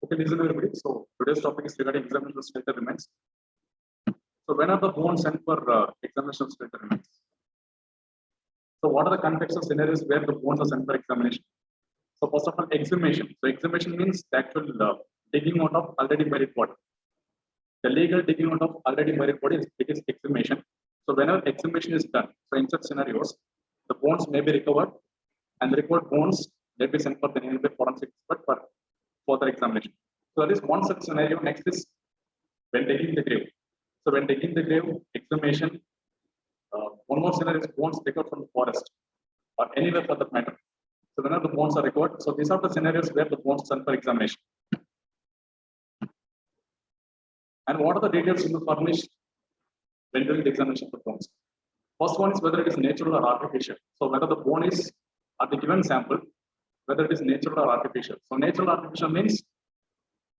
Okay, listen everybody. So today's topic is regarding examination of skeletal remains. So when are the bones sent for examination of skeletal remains? So what are the contextual scenarios where the bones are sent for examination? So first of all, exhumation. So exhumation means the actual digging out of already buried body. The legal digging out of already buried body is exhumation. So whenever exhumation is done, so in such scenarios, the bones may be recovered, and the recovered bones may be sent for the nearby forensic expert for further examination. So that is one such scenario. Next is when digging the grave. So when digging the grave, exhumation. One more scenario is bones recovered from the forest or anywhere for that matter. So whenever the bones are recovered, so these are the scenarios where the bones are sent for examination. And what are the details to be furnished when doing the examination of the bones? First one is whether it is natural or artificial. So whether the bone is at the given sample, whether it is natural or artificial. So natural or artificial means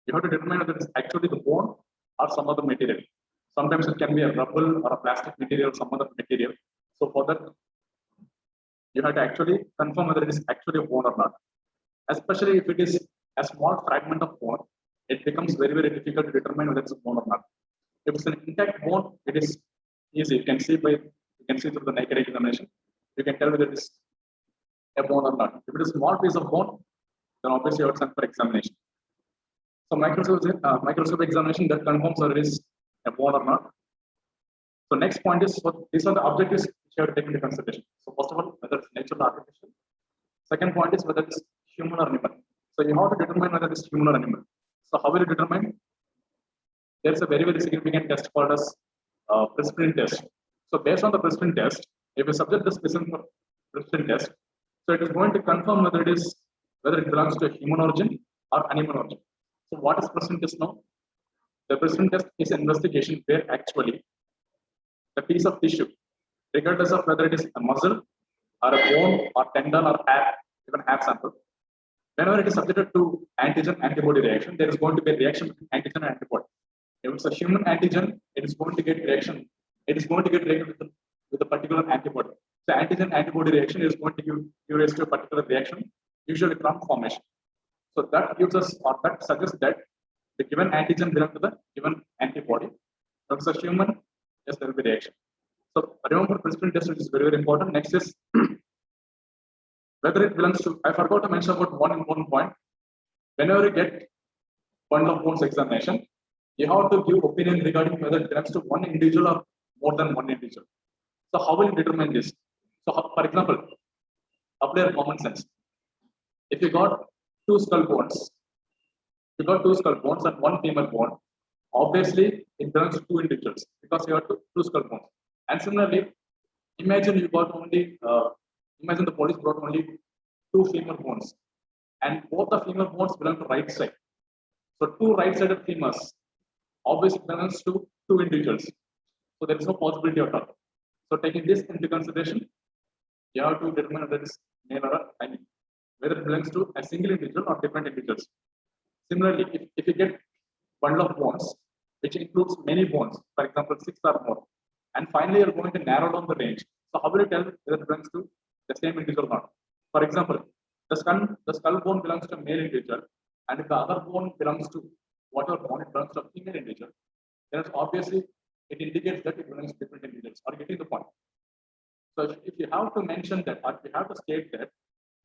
you have to determine whether it is actually the bone or some other material. Sometimes it can be a rubble or a plastic material, some other material. So for that, you have to actually confirm whether it is actually a bone or not. Especially if it is a small fragment of bone, it becomes very, very difficult to determine whether it's a bone or not. If it's an intact bone, it is easy. You can see through the naked examination. You can tell whether it is a bone or not. If it is a small piece of bone, then obviously you have to send for examination. So microscope examination that confirms whether it is a bone or not. So next point is, so these are the objectives which you have to take into consideration. So first of all, whether it's natural or artificial. Second point is whether it's human or animal. So you have to determine whether it's human or animal. So how will you determine? There's a very, very significant test called as Prasanth test. So based on the Prasanth test, if you subject this person for Prasanth test, so it is going to confirm whether it belongs to a human origin or animal origin. So what is Prasanth test now? The Prasanth test is an investigation where actually the piece of tissue, regardless of whether it is a muscle or a bone or tendon or hair, even hair sample, whenever it is subjected to antigen-antibody reaction, there is going to be a reaction between antigen and antibody. If it's a human antigen, it is going to get reaction. It is going to get reacted with a particular antibody. So antigen-antibody reaction is going to give rise to a particular reaction, usually cramp formation. So that gives us, or that suggests that the given antigen belongs to the given antibody. If it's a human, yes, there will be reaction. So remember, Prasanth test is very, very important. Next is whether it belongs to, I forgot to mention about one important point. Whenever you get bundle of bones examination, you have to give opinion regarding whether it belongs to one individual or more than one individual. So how will you determine this? So for example, apply common sense. If you got two skull bones and one femur bone, obviously it belongs to two individuals because you have two skull bones. And similarly, imagine you got only, imagine the police brought only two femur bones, and both the femur bones belong to right side. So two right-sided femurs obviously belongs to two individuals. So there is no possibility at all. So taking this into consideration, you have to determine whether it is male or whether it belongs to a single individual or different individuals. Similarly, if you get bundle of bones, which includes many bones, for example, 6 or more, and finally you're going to narrow down the range. So how will you tell whether it belongs to the same individual or not? For example, the skull bone belongs to a male individual, and if the other bone belongs to whatever bone it belongs to a female individual, then obviously it indicates that it belongs to different individuals. Are you getting the point? So if you have to mention that, or if you have to state that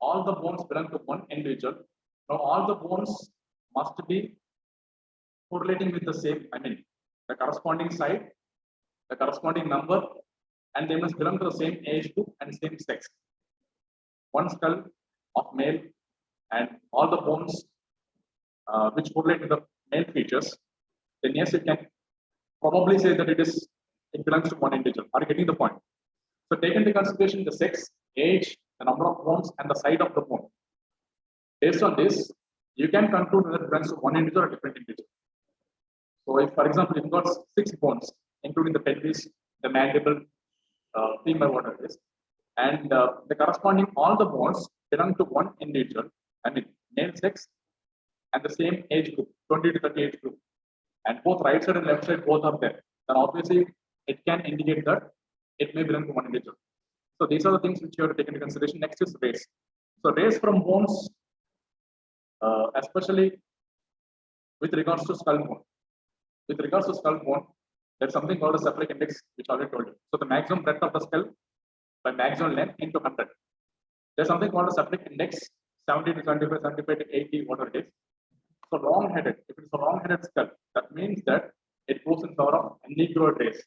all the bones belong to one individual, now all the bones must be correlating with the same, the corresponding side, the corresponding number, and they must belong to the same age group and same sex. One skull of male and all the bones which correlate with the male features, then yes, you can probably say that it belongs to one individual. Are you getting the point? So take into consideration the sex, age, the number of bones, and the side of the bone. Based on this, you can conclude whether it belongs to one individual or different individual. So if, for example, you've got 6 bones, including the pelvis, the mandible, femur, whatever it is, and the corresponding all the bones belong to one individual, male sex, and the same age group, 20 to 30 age group, and both right side and left side both are there, then obviously it can indicate that it may belong to one individual. So these are the things which you have to take into consideration. Next is race. So race from bones, especially with regards to skull bone. With regards to skull bone, there's something called a separate index, which I already told you. So the maximum breadth of the skull by maximum length into 100. There's something called a separate index, 70 to 75, 75 to 80, whatever it is. So long-headed, if it's a long-headed skull, that means that it goes in favor of a Negroid race.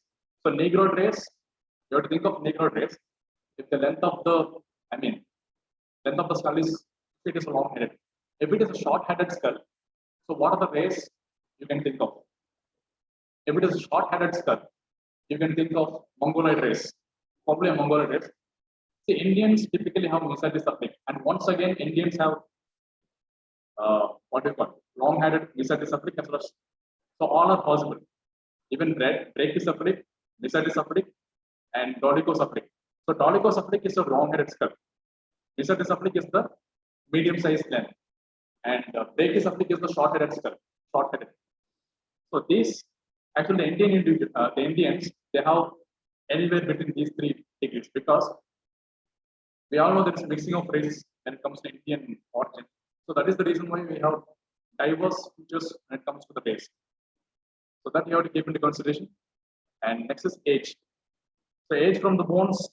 So Negroid race, you have to think of Negroid race. If the length of the, length of the skull is, if it is long-headed. If it is a short-headed skull, so what are the race you can think of? If it is a short-headed skull, you can think of Mongoloid race, probably a Mongoloid race. See, Indians typically have misadisaplic, and once again, Indians have what do you call long-headed misadisaplic as well as, so all are possible. Even brachycephalic, misadisaplic, and dolichocephalic. So dolichocephalic is a long-headed skull. Misadisaplic is the medium-sized length, and brachycephalic is the short-headed skull. Short-headed. So these actually the Indians, they have anywhere between these 3 degrees, because we all know there is mixing of races when it comes to Indian origin. So that is the reason why we have diverse features when it comes to the race. So that you have to keep into consideration. And next is age. So age from the bones,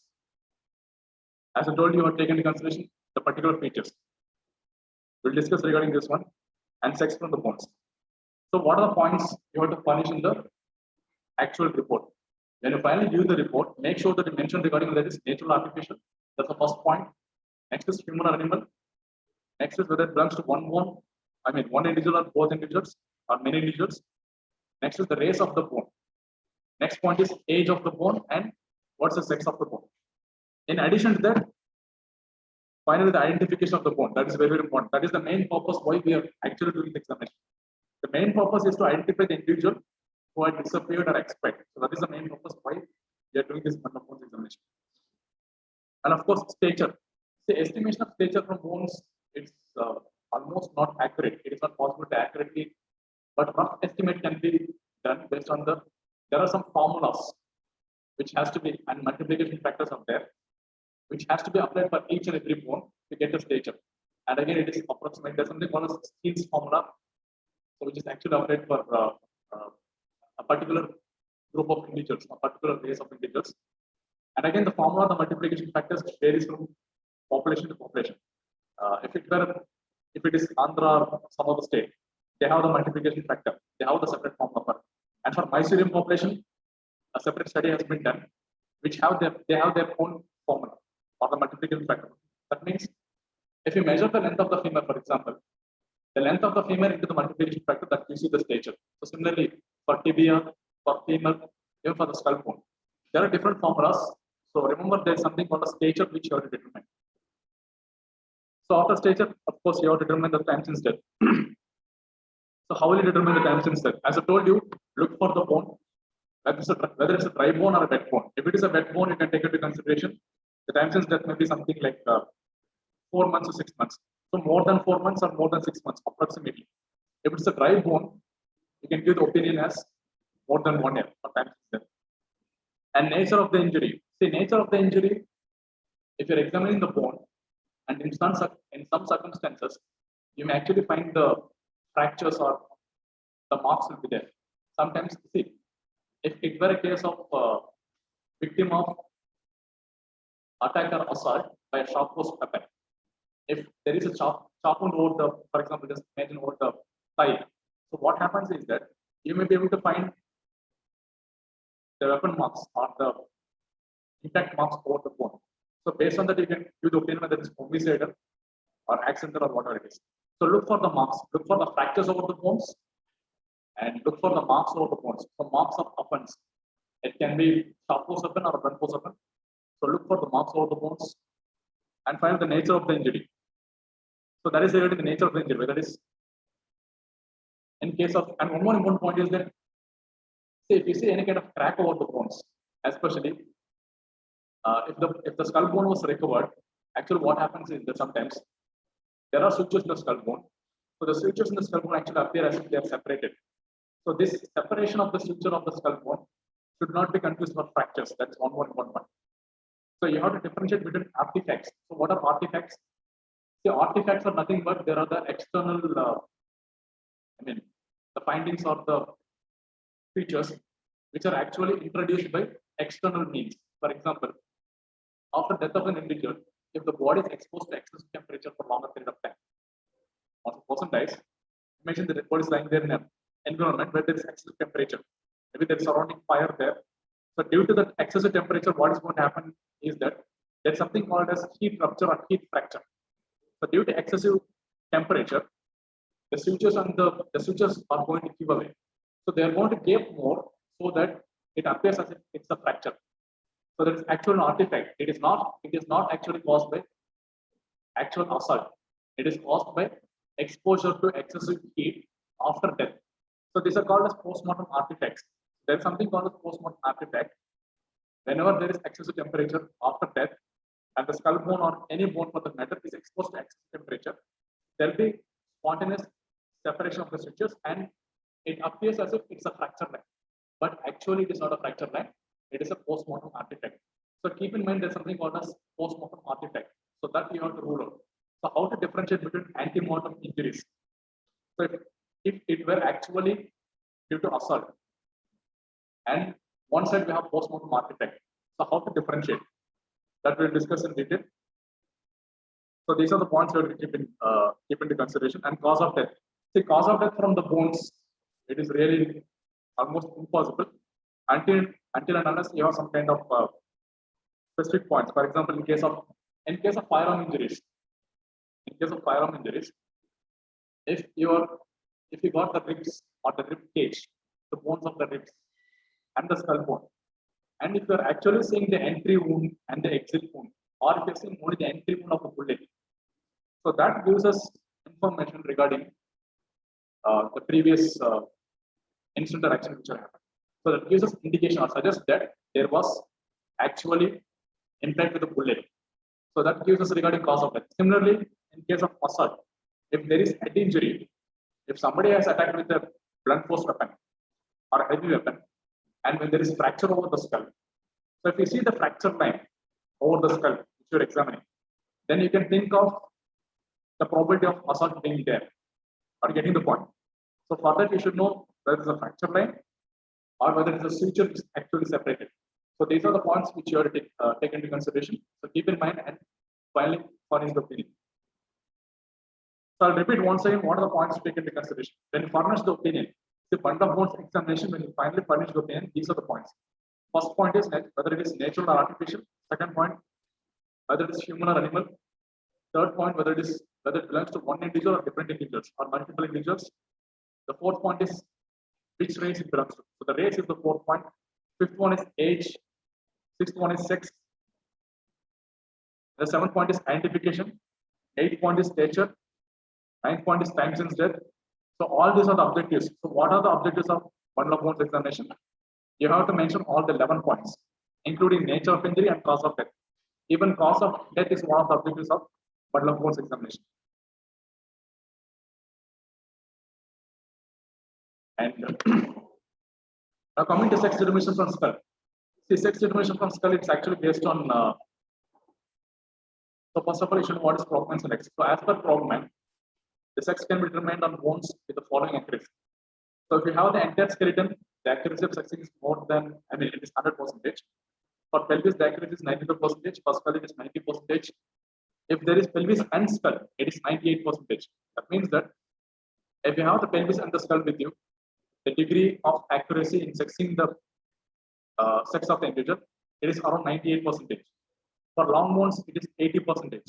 as I told you, have taken into consideration the particular features. We'll discuss regarding this one. And sex from the bones. So what are the points you have to furnish in the actual report? When you finally view the report, make sure that you mention regarding whether it is natural or artificial. That's the first point. Next is human or animal. Next is whether it belongs to one bone, one individual or both individuals or many individuals. Next is the race of the bone. Next point is age of the bone and what's the sex of the bone. In addition to that, finally the identification of the bone. That is very, very important. That is the main purpose why we are actually doing the examination. The main purpose is to identify the individual who had disappeared or expired. So that is the main purpose why we are doing this bones examination. And of course, stature. The estimation of stature from bones, it's almost not accurate. It is not possible to accurately, but rough estimate can be done based on there are some formulas which has to be, and multiplication factors are there, which has to be applied for each and every bone to get the stature. And again, it is approximate. There's something called a Skene's formula, so which is actually applied for a particular group of integers, a particular race of integers. And again, the formula, the multiplication factors varies from population to population. If it is Andhra or some other state, they have the multiplication factor. They have the separate formula for it. And for Mycelium population, a separate study has been done, which they have their own formula or the multiplication factor. That means if you measure the length of the femur, for example, the length of the femur into the multiplication factor, that gives you the stature. So similarly, for tibia, for femur, even for the skull bone, there are different formulas. So remember, there is something called a stature which you have to determine. So after stature, of course, you have to determine the time since death. So how will you determine the time since death? As I told you, look for the bone, whether it's a dry bone or a wet bone. If it is a wet bone, you can take it into consideration. The time since death may be something like 4 months to 6 months. So more than 4 months or more than 6 months, approximately. If it's a dry bone, you can give the opinion as more than 1 year for time since death. And nature of the injury. See, nature of the injury, if you're examining the bone, and in some circumstances, you may actually find the fractures or the marks will be there. Sometimes, see, if it were a case of victim of attack or assault by a sharp force weapon, if there is a sharp wound over the, for example, just imagine over the thigh. So what happens is that you may be able to find the weapon marks or the impact marks over the bone. So based on that, you can give the opinion whether it's homicidal or accidental or whatever it is. So look for the marks, look for the fractures over the bones, and look for the marks over the bones. So marks of offense. It can be sharp force weapon or a blunt force weapon. So look for the marks over the bones and find the nature of the injury. So that is related to the nature of the injury. That is in case of, and one more important point is that, say, if you see any kind of crack over the bones, especially if the skull bone was recovered, actually what happens is that sometimes there are sutures in the skull bone. So the sutures in the skull bone actually appear as if they are separated. So this separation of the suture of the skull bone should not be confused with fractures. That's one more important one. So you have to differentiate between artifacts. So what are artifacts? The artifacts are nothing but there are the external, the the findings or the features which are actually introduced by external means. For example, after death of an individual, if the body is exposed to excessive temperature for longer period of time, once a person dies, imagine the dead body is lying there in an environment where there is excessive temperature. Maybe there is surrounding fire there. So due to the excessive temperature, what is going to happen is that there's something called as heat rupture or heat fracture. So due to excessive temperature, the sutures and the sutures are going to give away. So they are going to gape more so that it appears as if it's a fracture. So that is actual an artifact. It is not actually caused by actual assault. It is caused by exposure to excessive heat after death. So these are called as postmortem artifacts. There is something called as postmortem artifact. Whenever there is excessive temperature after death, and the skull bone or any bone for the matter is exposed to excessive temperature, there will be spontaneous separation of the sutures, and it appears as if it's a fracture line. But actually, it is not a fracture line. It is a postmortem artifact. So keep in mind there's something called as postmortem artifact. So that you have to rule out. So how to differentiate between antemortem injuries? So if it were actually due to assault, and one side we have postmortem artifact. So how to differentiate? That we'll discuss in detail. So these are the points we have to keep into consideration. And cause of death. See, cause of death from the bones, it is really almost impossible until and unless you have some kind of specific points. For example, in case of firearm injuries, if you got the ribs or the rib cage, the bones of the ribs and the skull bone, and if you are actually seeing the entry wound and the exit wound, or if you are seeing only the entry wound of a bullet, so that gives us information regarding the previous incident or action which happened. So that gives us indication or suggests that there was actually impact with the bullet. So that gives us regarding cause of death. Similarly, in case of assault, if there is head injury, if somebody has attacked with a blunt force weapon or a heavy weapon, and when there is fracture over the skull, so if you see the fracture line over the skull which you're examining, then you can think of the probability of assault being there or getting the point. So for that, you should know whether it's a fracture line or whether it's a suture which is actually separated. So these are the points which you have to take into consideration. So keep in mind and finally furnish the opinion. So I'll repeat once again what are the points to take into consideration. When you furnish the opinion, the bundle of bones examination, when you finally furnish the opinion, these are the points. First point is whether it is natural or artificial. Second point, whether it is human or animal. Third point, whether it belongs to one individual or different individuals or multiple individuals. The fourth point is which race it belongs to. So the race is the fourth point. Fifth one is age. Sixth one is sex. The seventh point is identification. Eighth point is stature. Ninth point is time since death. So all these are the objectives. So what are the objectives of bundle of bones examination? You have to mention all the 11 points, including nature of injury and cause of death. Even cause of death is one of the objectives of bundle of bones examination. And now coming to sex determination from skull. See, sex determination from skull, it's actually based on. So first of all, you should know what is Krogman's sex. So as per Krogman, the sex can be determined on bones with the following accuracy. So if you have the entire skeleton, the accuracy of sexing is more than, it is 100%. For pelvis, the accuracy is 95%. For skull, it is 90%. If there is pelvis and skull, it is 98%. That means that if you have the pelvis and the skull with you, the degree of accuracy in sexing the sex of the individual, it is around 98%. For long bones, it is 80%.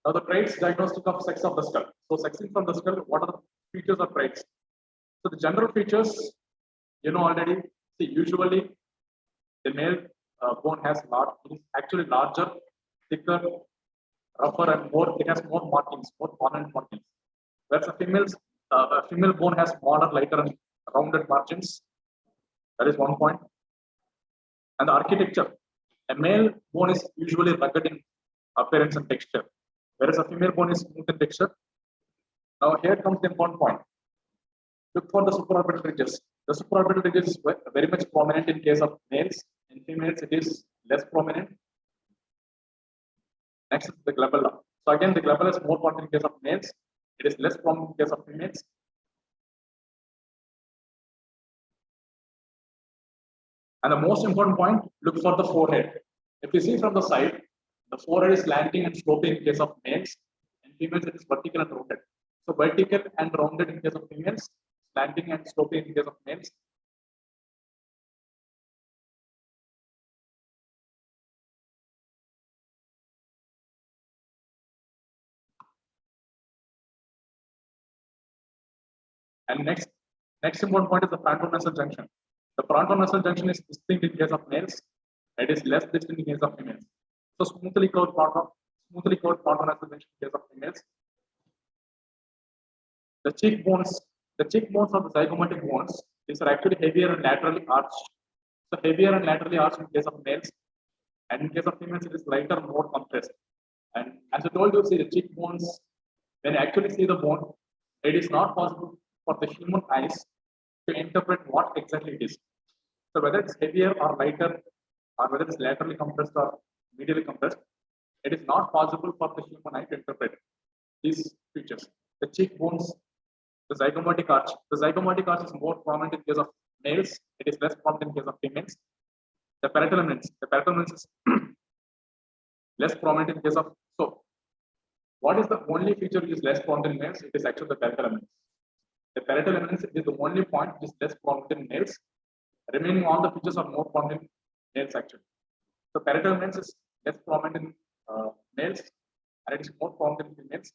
Now the traits diagnostic of sex of the skull. So sexing from the skull, what are the features or traits? So the general features, you know already. See, usually the male bone has it is actually larger, thicker, rougher, and more. It has more markings, more prominent markings. Whereas a female bone has smaller, lighter, and rounded margins. That is one point. And the architecture, a male bone is usually rugged in appearance and texture, whereas a female bone is smooth in texture. Now here comes the important point. Look for the supraorbital ridges. The supraorbital ridges is very much prominent in case of males. In females, it is less prominent. Next is the glabella. So again, the glabella is more common in case of males. It is less common in case of females. And the most important point, look for the forehead. If you see from the side, the forehead is slanting and sloping in case of males, and females it is vertical and rounded. So vertical and rounded in case of females, slanting and sloping in case of males. And next important point is the frontonasal junction. The frontonasal junction is distinct in case of males. It is less distinct in case of females. So smoothly curved frontonasal junction in case of females. The cheekbones of the zygomatic bones, these are actually heavier and laterally arched. So heavier and laterally arched in case of males, and in case of females, it is lighter, more compressed. And as I told you, see the cheekbones, when you actually see the bone, it is not possible for the human eyes to interpret what exactly it is. So whether it's heavier or lighter, or whether it's laterally compressed or medially compressed, it is not possible for the human eye to interpret these features. The cheekbones, the zygomatic arch. The zygomatic arch is more prominent in case of males. It is less prominent in case of females. The parietal eminence. The parietal eminence is less prominent in case of. So, what is the only feature which is less prominent in males? It is actually the parietal eminence. The parietal eminence is the only point which is less prominent in males. Remaining all the features are more prominent in males actually. So parietal eminence is less prominent in males, and it is more prominent in females.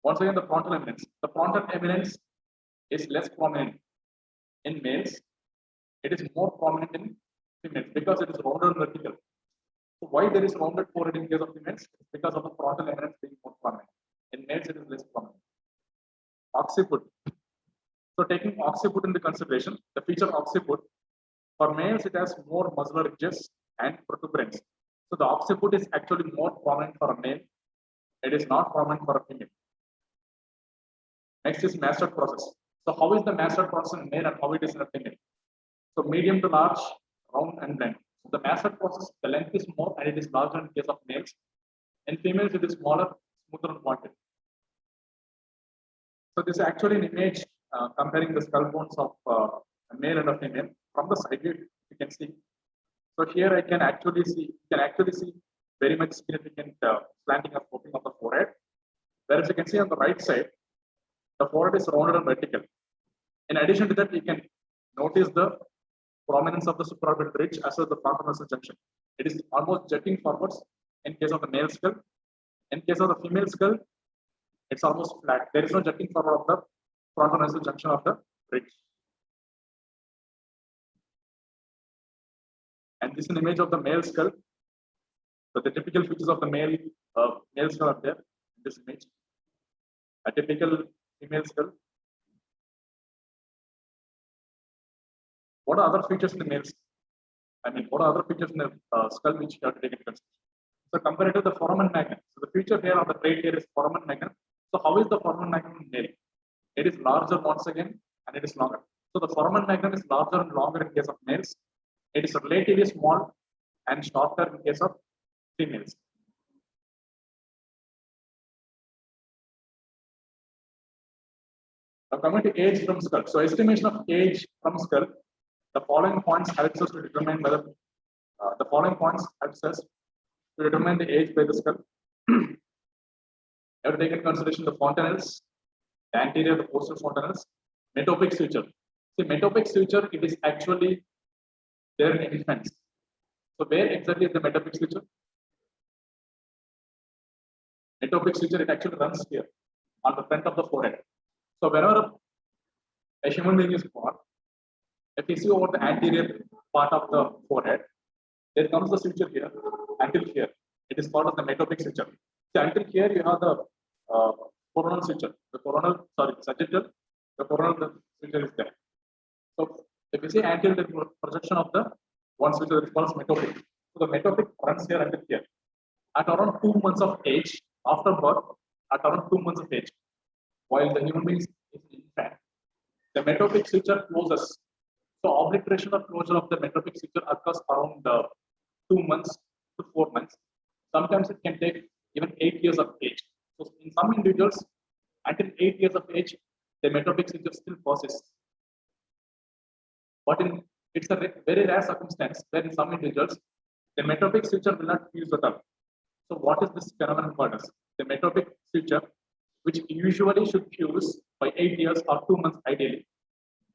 Once again, the frontal eminence. The frontal eminence is less prominent in males. It is more prominent in females because it is rounded and vertical. So why there is rounded forehead in case of females? It's because of the frontal eminence being more prominent. In males, it is less prominent. Occiput. So taking occiput into consideration, the feature occiput, for males it has more muscular ridges and protuberance. So the occiput is actually more prominent for a male. It is not prominent for a female. Next is mastoid process. So how is the mastoid process in male and how it is in a female? So medium to large, round and blunt. So the mastoid process, the length is more and it is larger in case of males. In females, it is smaller, smoother and pointed. So this is actually an image comparing the skull bones of a male and a female. From the side view, you can see. So here I can actually see, very much significant slanting or sloping of the forehead. Whereas you can see on the right side, the forehead is rounded and vertical. In addition to that, you can notice the prominence of the supraorbital ridge as well as the frontonasal junction. It is almost jutting forwards in case of the male skull. In case of the female skull, it's almost flat. There is no jutting forward of the frontonasal junction of the ridge. And this is an image of the male skull. So the typical features of the male skull are there in this image. A typical female skull. What are other features in the males? What are other features in the skull which you have to take into consideration? So compared to the foramen magnum. So the feature here on the trait here is foramen magnum. So how is the foramen magnum in male? It is larger once again and it is longer. So the foramen magnum is larger and longer in case of males. It is relatively small and shorter in case of females. Now coming to age from skull. So estimation of age from skull. The following points helps us to determine whether the age by the skull. You have to take into consideration the fontanelles, the anterior, the posterior fontanelles, metopic suture. See, metopic suture, it is actually there in infants. So where exactly is the metopic suture? Metopic suture, it actually runs here on the front of the forehead. So whenever a human being is born, if you see over the anterior part of the forehead, there comes the suture here until here. It is called as the metopic suture. So until here you have the coronal suture. Sagittal. The coronal suture is there. So if you see anterior the projection of the one suture, it is called as metopic. So the metopic runs here until here. At around 2 months of age, after birth, at around 2 months of age, while the human being is infant, the metopic suture closes. So obliteration or closure of the metopic suture occurs around 2 months to 4 months. Sometimes it can take even 8 years of age. So in some individuals, until 8 years of age, the metropic suture still persists. But it's a very rare circumstance where in some individuals, the metropic suture will not fuse at all. So what is this phenomenon called as? The metropic suture, which usually should fuse by 8 years or 2 months ideally.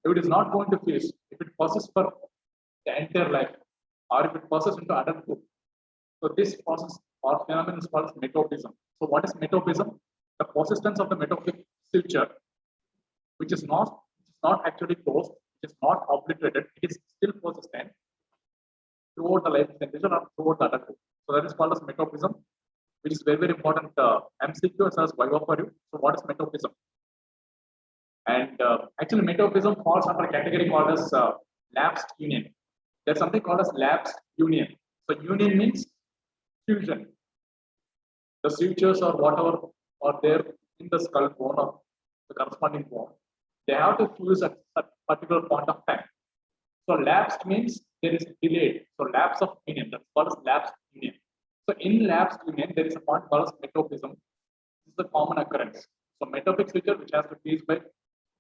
If it is not going to fuse, if it persists for the entire life, or if it persists into adulthood, so this process or phenomenon is called metopism. So what is metopism? The persistence of the metropic suture, which is not actually closed, which is not obliterated, it is still persistent throughout the life condition or throughout the adulthood. So that is called as metopism, which is very, very important MCQ as Viva for you. So what is metopism? And actually metopism falls under a category called as lapsed union. There's something called as lapsed union. So union means fusion. The sutures or whatever are there in the skull bone or the corresponding bone, they have to fuse at a particular point of time. So lapsed means there is delayed. So lapse of union, that's called as lapsed union. So in lapsed union, there is a point called as metopism. This is the common occurrence. So metopic suture, which has to fuse by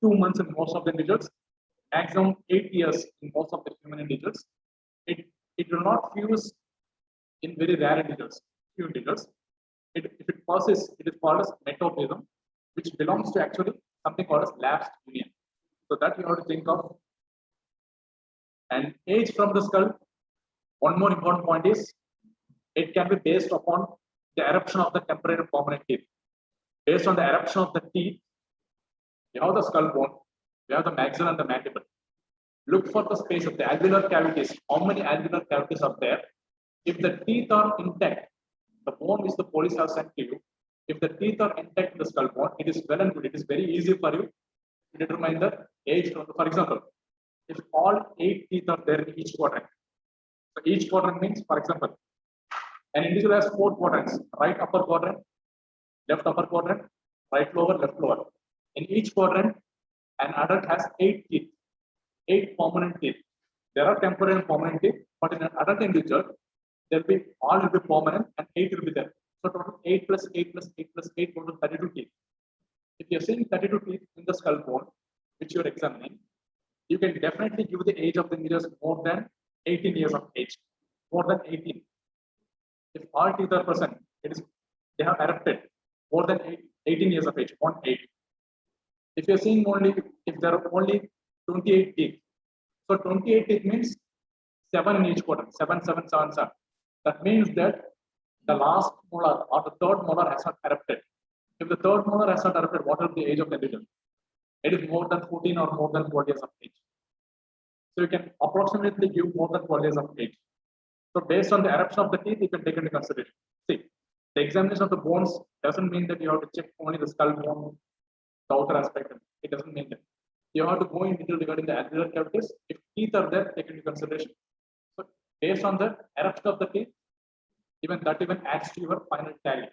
2 months in most of the individuals, maximum 8 years in most of the human individuals. It will not fuse in very rare individuals, few individuals. If it persists, it is called as metopism, which belongs to actually something called as lapsed union. So that you have to think of. And age from the skull, one more important point is, it can be based upon the eruption of the temporary and permanent teeth. Based on the eruption of the teeth, you have the skull bone, you have the maxilla and the mandible. Look for the space of the alveolar cavities. How many alveolar cavities are there? If the teeth are intact, the bone which the police have sent to you, if the teeth are intact in the skull bone, it is well and good. It is very easy for you to determine the age. For example, if all 8 teeth are there in each quadrant, so each quadrant means, for example, an individual has 4 quadrants: right upper quadrant, left upper quadrant, right lower, left lower. In each quadrant, an adult has 8 teeth, 8 permanent teeth. There are temporary and permanent teeth, but in an adult individual, there will be all will be permanent and 8 will be there. So total 8 plus 8 plus 8 plus 8 total 32 teeth. If you're seeing 32 teeth in the skull bone, which you're examining, you can definitely give the age of the individuals more than 18 years of age, more than 18. If all teeth are present, they have erupted more than 18 years of age, 1-8. If you're seeing if there are only 28 teeth, so 28 teeth means 7 in each quadrant, 7, 7, 7, 7. That means that the last molar or the third molar has not erupted. If the third molar has not erupted, what is the age of the individual? It is more than 14 or more than 12 years of age. So you can approximately give more than 12 years of age. So based on the eruption of the teeth, you can take into consideration. See, the examination of the bones doesn't mean that you have to check only the skull bone, the outer aspect. It doesn't mean that. You have to go in detail regarding the alveolar cavities. If teeth are there, take into consideration. So based on the eruption of the teeth, even adds to your final tally.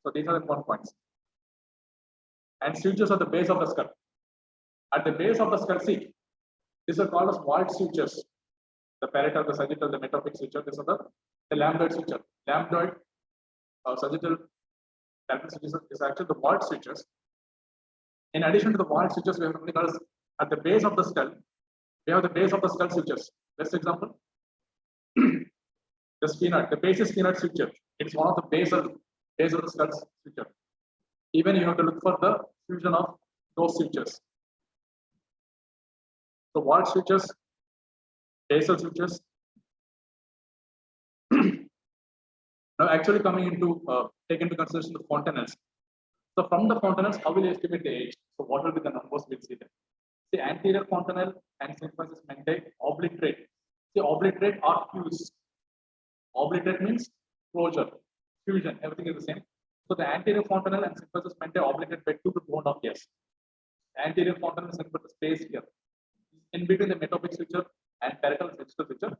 So these are the important points. And sutures at the base of the skull. At the base of the skull, see, these are called as walled sutures. The parietal, the sagittal, the metopic suture. These are the lambdoid suture. Lambdoid, sagittal, lambdoid sutures is actually the walled sutures. In addition to the walled sutures, we have something called as at the base of the skull. We have the base of the skull sutures. Best example, the sphenoid, the base is sphenoid suture. It's one of the base of the skull suture. Even you have to look for the fusion of those sutures. So walled sutures, basal sutures. Now actually coming into take into consideration the fontanellae. So from the fontanellae, how will you estimate the age? So what will be the numbers we'll see there? The anterior fontanelle and symphysis mentae obliterate. See, obliterate or fuse. Obliterate means closure, fusion, everything is the same. So the anterior fontanelle and symphysis mentae obliterate by 2 to 2.5 years. Anterior fontanelle is the space here. In between the metopic suture and parietal sagittal suture,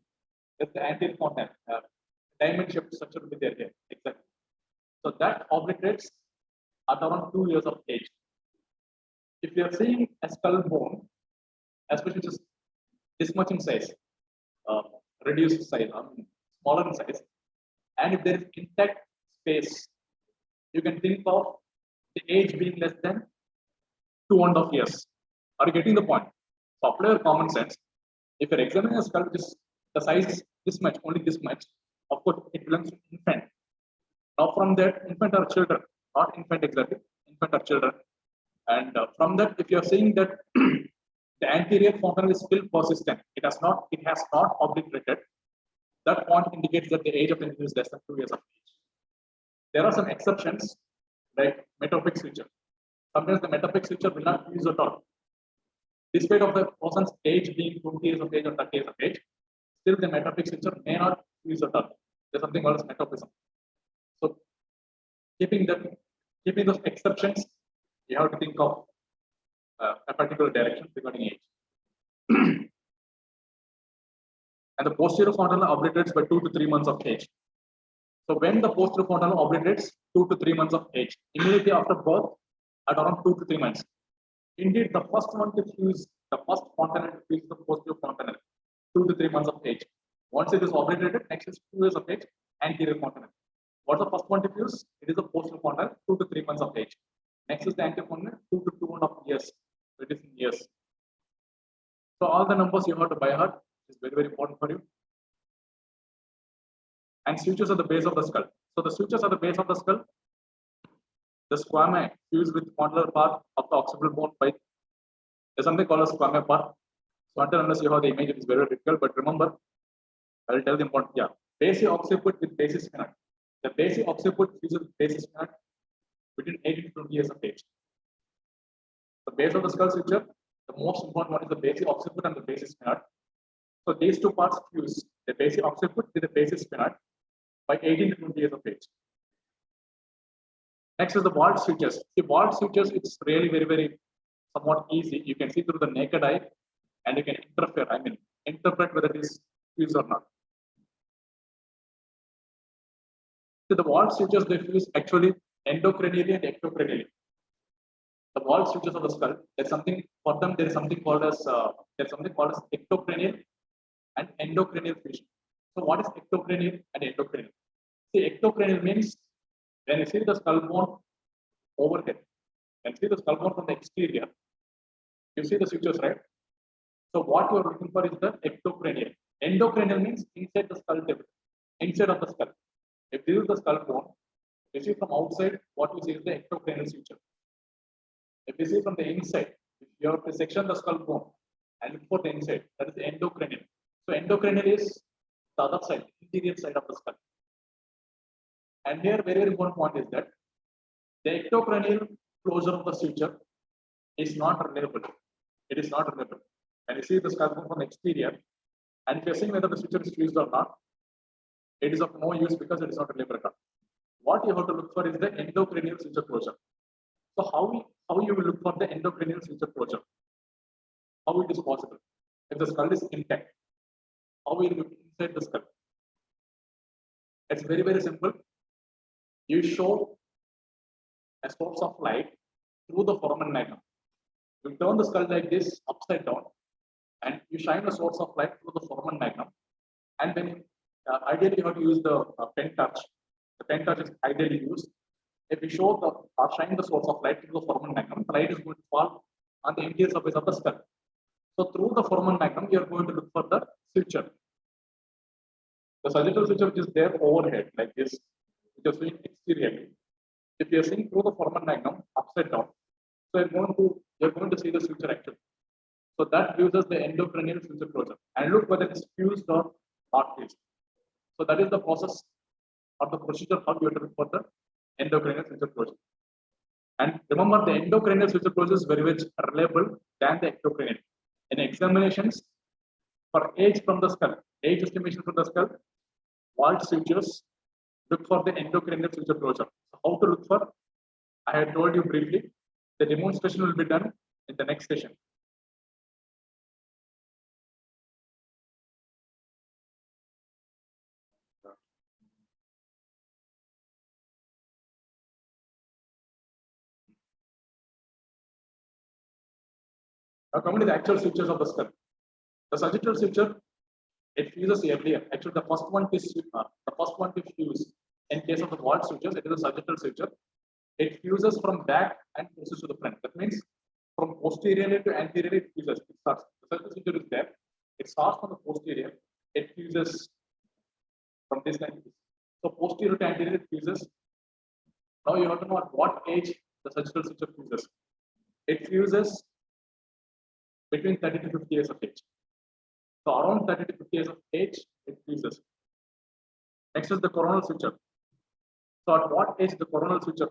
there's the anterior fontanelle. Diamond shaped structure will be there here. Exactly. So that obliterates at around 2 years of age. If you are seeing a skull bone, especially just this much in size, reduced size, smaller in size, and if there is intact space, you can think of the age being less than 2.5 years. Are you getting the point? So apply your common sense. If you're examining a skull, the size is this much, only this much, of course it belongs to infant. Now from that, infant are children, not infant exactly, infant are children. And from that, if you're saying that the anterior fontanelle is still persistent, it has not obliterated, that point indicates that the age of the individual is less than 2 years of age. There are some exceptions, like metopic suture. Sometimes the metopic suture will not fuse at all. Despite of the person's age being 20 years of age or 30 years of age, still the metopic suture may not fuse at all. There's something called as metopism. So keeping those exceptions, you have to think of a particular direction regarding age. And the posterior fontanelle obliterates by 2 to 3 months of age. So when the posterior fontanelle obliterates 2 to 3 months of age, immediately after birth, at around 2 to 3 months. Indeed, the first one to fuse, the first fontanelle to fuse the posterior fontanelle, 2 to 3 months of age. Once it is obliterated, next is 2 years of age, anterior fontanelle. What's the first one to fuse? It is the posterior fontanelle, 2 to 3 months of age. Next is the anterior fontanelle, 2 to 2.5 years. So it is in years. So all the numbers you have to by heart is very, very important for you. And sutures at the base of the skull. So the sutures at the base of the skull, the squamae fused with condylar part of the occipital bone by there's something called a squamae part. So unless you have the image, it is very, very difficult. But remember, I will tell the important. Yeah, basic occiput with basis spinac. The basic occiput fuses with basis spinac between 18 to 20 years of age. The base of the skull suture, the most important one is the basic occiput and the basis spinac. So these two parts fuse the basic occiput with the basis spinac by 18 to 20 years of age. Next is the walled sutures. The walled sutures, it's really very, very somewhat easy. You can see through the naked eye and you can interpret whether it is fused or not. So the walled sutures, they fuse actually endocranially and ectocranially. The walled sutures of the skull, there's something for them, there is something called as ectocranial and endocranial fusion. So what is ectocranial and endocranial? See, ectocranial means when you see the skull bone overhead, when you see the skull bone from the exterior, you see the sutures, right? So what you are looking for is the ectocranial. Endocranial means inside the skull tip, inside of the skull. If this is the skull bone, you see from outside, what you see is the ectocranial suture. If you see from the inside, if you have to section the skull bone and look for the inside, that is the endocranial. So endocranial is the other side, interior side of the skull. And here, very, very important point is that the ectocranial closure of the suture is not reliable. It is not reliable. And you see the skull bone from the exterior, and if you're seeing whether the suture is fused or not, it is of no use because it is not reliable at all. What you have to look for is the endocranial suture closure. So how you will look for the endocranial suture closure? How it is possible? If the skull is intact, how will you look inside the skull? It's very, very simple. You show a source of light through the foramen magnum. You turn the skull like this upside down, and you shine a source of light through the foramen magnum. And then ideally you have to use the pen touch. The pen touch is ideally used. If you show or shine the source of light through the foramen magnum, the light is going to fall on the interior surface of the skull. So through the foramen magnum, you are going to look for the suture. The sagittal suture which is there overhead like this, which is seen exteriorly. If you are seeing through the foramen magnum upside down, so you're going to see the suture actually. So that gives us the endocranial suture closure. And look whether it's fused or not fused. So that is the process or the procedure how you have to look for the endocranial suture closure. And remember, the endocranial suture closure is very much reliable than the ectocranial. In examinations for age from the skull, age estimation from the skull, walled sutures, look for the endocranial suture closure. So how to look for? I had told you briefly. The demonstration will be done in the next session. Now coming to the actual sutures of the skull. The sagittal suture, it fuses earlier. Actually, the first one to fuse In case of the wall sutures, it is a sagittal suture. It fuses from back and pushes to the front. That means from posteriorly to anteriorly it fuses. It starts. The sagittal suture is there. It starts from the posterior. It fuses from this line. So posterior to anterior it fuses. Now you have to know at what age the sagittal suture fuses. It fuses between 30 to 50 years of age. So around 30 to 50 years of age, it fuses. Next is the coronal suture. So at what age the coronal suture,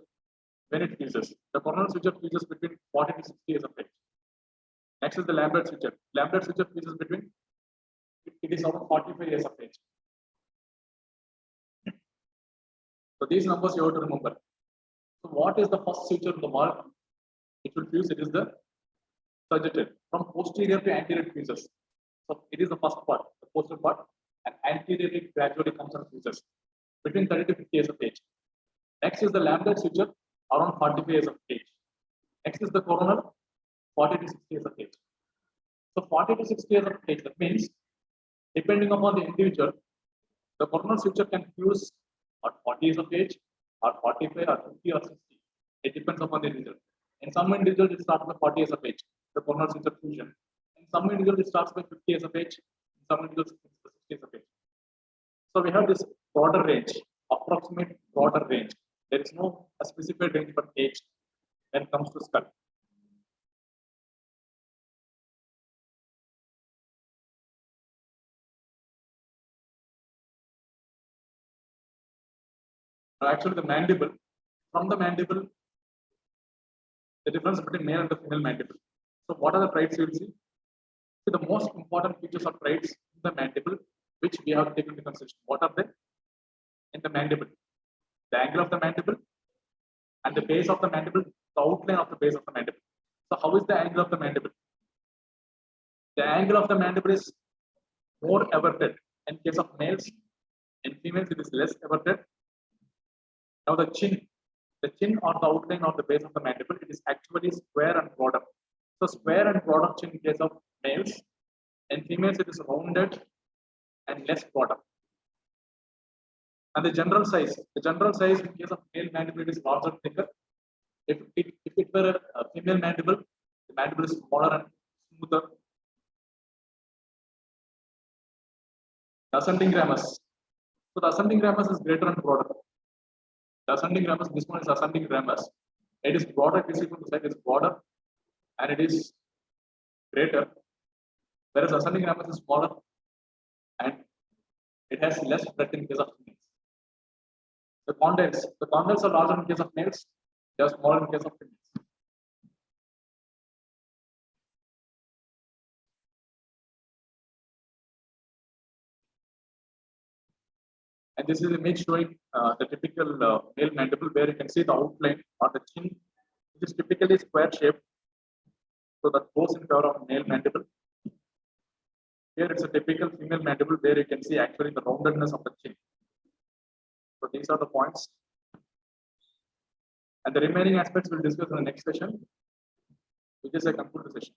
when it fuses? The coronal suture fuses between 40 to 60 years of age. Next is the Lambert suture. Lambert suture fuses between, it is around 45 years of age. So these numbers you have to remember. So what is the first suture in the wall? It will fuse, it is the sagittal. From posterior to anterior fuses. So it is the first part, the posterior part, and anteriorly gradually comes and fuses between 30 to 50 years of age. Next is the Lambert suture, around 45 years of age. Next is the coronal, 40 to 60 years of age. So 40 to 60 years of age, that means depending upon the individual, the coronal suture can fuse at 40 years of age, or 45, or 50, or 60. It depends upon the individual. In some individuals, it starts by 40 years of age, the coronal suture fusion. In some individuals, it starts by 50 years of age. In some individuals, it's 60 years of age. So we have this broader range, approximate broader range. There is no a specific range for age when it comes to skull. Now, actually, the mandible, from the mandible, the difference between male and the female mandible. So, what are the traits you will see? So, the most important features of traits in the mandible, which we have taken into consideration. What are they? In the mandible, the angle of the mandible, and the base of the mandible, the outline of the base of the mandible. So, how is the angle of the mandible? The angle of the mandible is more everted in case of males. In females, it is less everted. Now, the chin or the outline of the base of the mandible, it is actually square and broader. So, square and broader chin in case of males. In females, it is rounded and less broader. And the general size in case of male mandible, it is larger and thicker. If it were a female mandible, the mandible is smaller and smoother. The ascending ramus. So the ascending ramus is greater and broader. The ascending ramus, this one is ascending ramus. It is broader, you see from the side, it is broader and it is greater. Whereas ascending ramus is smaller and it has less breadth in case of females. The condyles are larger in case of males, they are smaller in case of females. And this is an image showing the typical male mandible where you can see the outline or the chin, which is typically square shaped. So that goes in favor of male mandible. Here it's a typical female mandible where you can see actually the roundedness of the chin. So these are the points. And the remaining aspects we'll discuss in the next session, which is a concluded session.